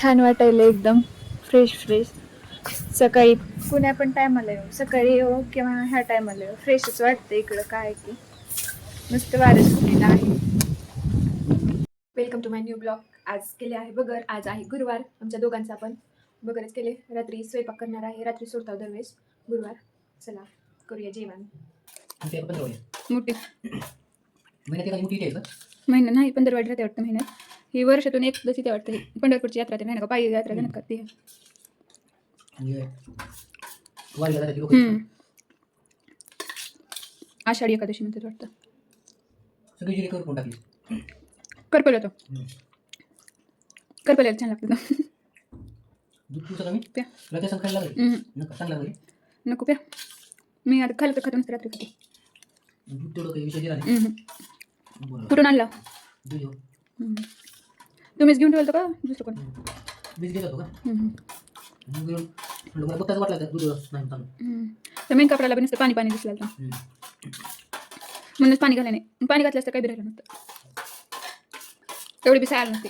छान वाटायला एकदम फ्रेश फ्रेश. सकाळी कुण्या पण टायमाला येऊ, सकाळी येऊ किंवा ह्या टायमाला येऊ, फ्रेशच वाटतं इकडं. काय की मस्त वारं सुटलेलं आहे. Welcome to my new blog. आज केले आहे बगर. आज आहे गुरुवार. आमच्या दोघांचा आपण बगरच केले. रात्री स्वयंपाक करणार आहे. रात्री सोडता दरवेळेस गुरुवार. चला करूया जेवण. मोठी महिना नाही, 15 वाटी राहते वाटतं महिन्यात. ही वर्षातून एकदाच इथे वाटतं. पंढरपूरची यात्रा ते नाही का, पायी यात्रा नाही का ती. आषाढी एकादशी म्हणतात वाटतं. करपल होतो. करपल छान लागतं. प्या नको प्या. मी आता खाल्लं तर खातो नसतं, रात्री खाते. कुठून आणला? तुम्हीच घेऊन ठेवलं का दुसरं कोण? तर मेन कपड्याला पण नुसतं पाणी पाणी दिसलं होतं. म्हणूनच पाणी घाला नाही. पाणी घातलं असतं काही बी राहिलं नसतं. तेवढी बी साय आलं नसते.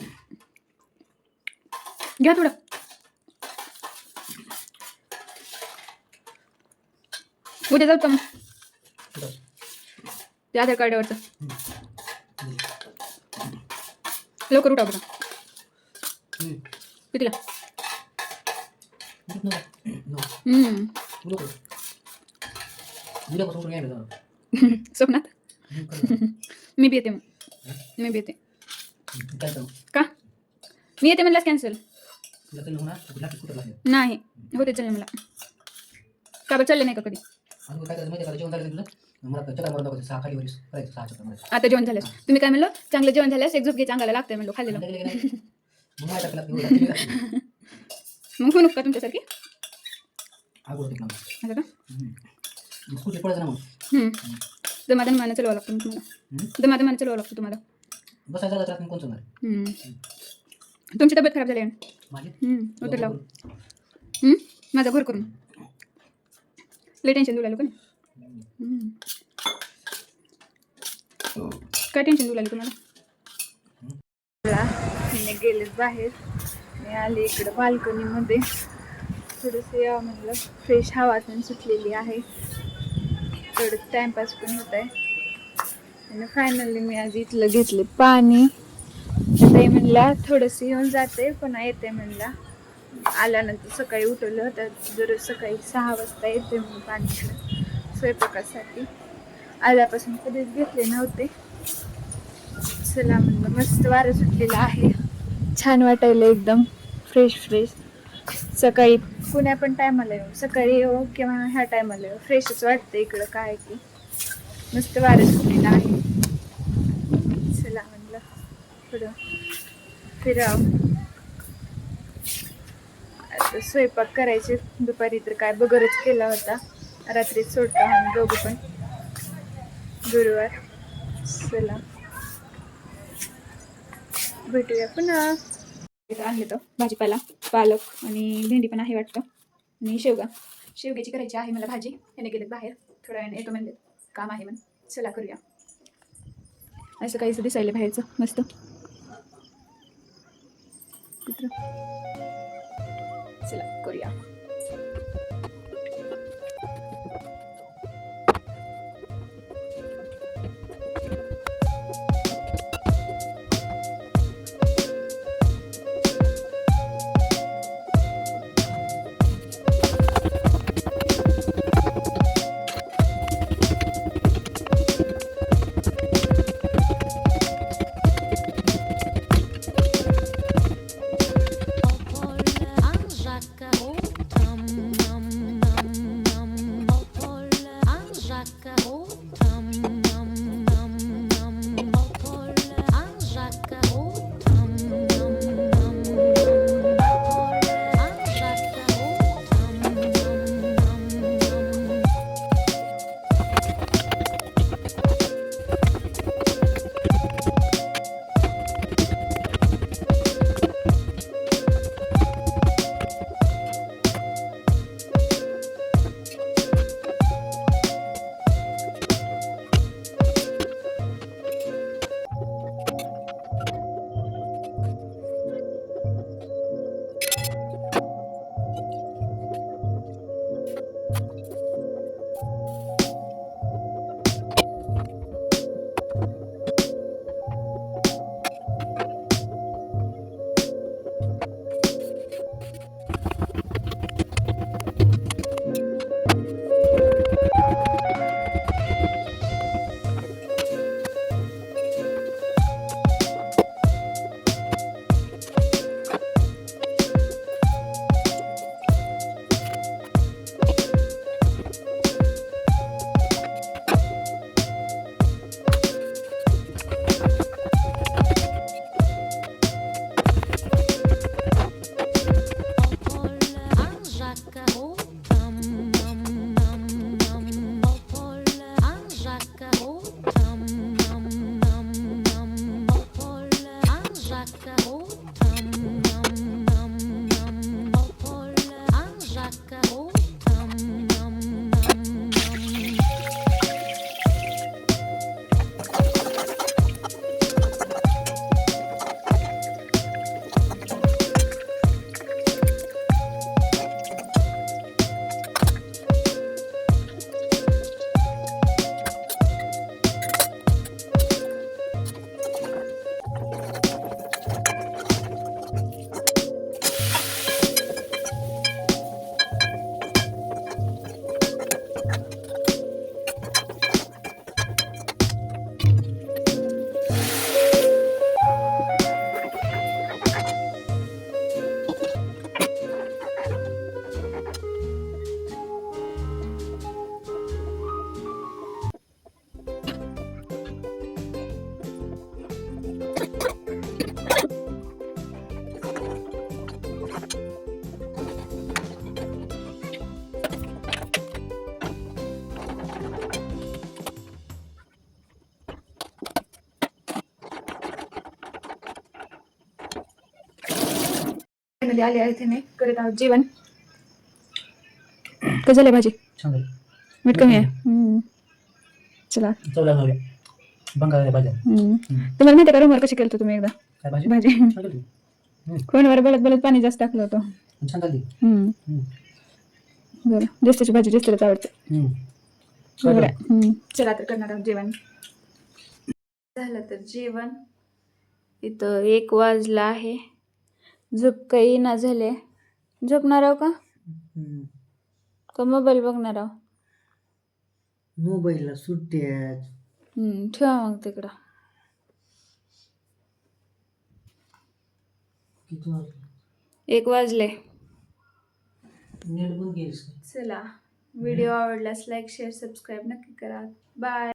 घ्या थोडं. उद्या जाऊ का मग ते आधार कार्डावरचं? लवकर उठा बघा. कितीला? स्वप्नात मी बी येते. मग मी बी येते. का मी येते म्हणलास कॅन्सल नाही होते. चालले मला का बरं चालले नाही का कधी? आता जेवण झालं. तुम्ही काय म्हणलो? चांगलं जेवण झाल्यास एक झोप घे, चांगला लागतंय म्हणलो. खाल्लेलं मग होऊ का तुमच्यासारखी? असं का? दमादमानं चलवावं लागतं तुम्हाला. दमादमानं चलवावं लागतं तुम्हाला. तुमची तब्येत खराब झाली उतरला. माझा घर करून लय टेन्शन देऊ लागलो का नाही? काय टेन्शन देऊ लागलं तुम्हाला? मी गेले बाहेर. मी आले इकडं बाल्कनीमध्ये. थोडंसं यावं म्हटलं. फ्रेश हवा पण सुटलेली आहे. थोडं टाइमपास पण होत आहे. आणि फायनली मी आज इथलं घेतले पाणी. ताई म्हणला थोडंसं येऊन जाते पुन्हा येते म्हणला. आल्यानंतर सकाळी उठवलं होतं. दररोज सकाळी 6 वाजता येते म्हणून पाणी स्वयंपाकासाठी. आल्यापासून कधीच घेतले नव्हते. चला म्हणलं, मस्त वारं सुटलेलं आहे. छान वाटायला एकदम फ्रेश फ्रेश. सकाळी कुण्या पण टायमाला येऊ, सकाळी येऊ किंवा ह्या टायमाला येऊ, फ्रेशच वाटतं इकडं. काय की मस्त वारं सुटलेलं आहे. चला म्हणलं थोडं फिरावं. आता स्वयंपाक करायचे. दुपारी तर काय बगरच केला होता. रात्रीच सोडतो आम्ही दोघं पण गुरुवार. चला भेटूया पुन्हा. आणले तर भाजीपाला, पालक आणि भेंडी पण आहे वाटतं, आणि शेवग्याची करायची आहे मला भाजी. याने गेलेत बाहेर. थोड्या वेळाने येतो म्हणले, काम आहे म्हणून. चला करूया. असं काहीच दिसायला बाहेरचं मस्त. चला करूया. मध्ये आले आहे त्याने करत आहोत जेवण. कसं झालंय भाजी? छान झाली. मीठ कमी आहे. चला चवला जाऊया. बंगाल भाजी. तुम्हाला माहिती का रूमवर कशी केलं तुम्ही एकदा काय भाजी? भाजी? छान झाली. फोनवर बोलत बोलत पाणी जास्त टाकलं होतं. छान झाली. बरं ज्येष्ठाची भाजी ज्येष्ठालाच आवडते. बरं. चला तर करणार आहोत जेवण. झालं तर जेवण. इथं 1 वाजला आहे. झोप काही ना झाले. झोपणार आहो का मोबाईल बघणार आहो? मोबाईलला सुट्ट्या. ठेवा मग तिकडं. किती वाजले? 1 वाजले. नेट बंद केलीस का? चला व्हिडिओ आवडल्यास लाईक शेअर सबस्क्राईब नक्की करा. बाय.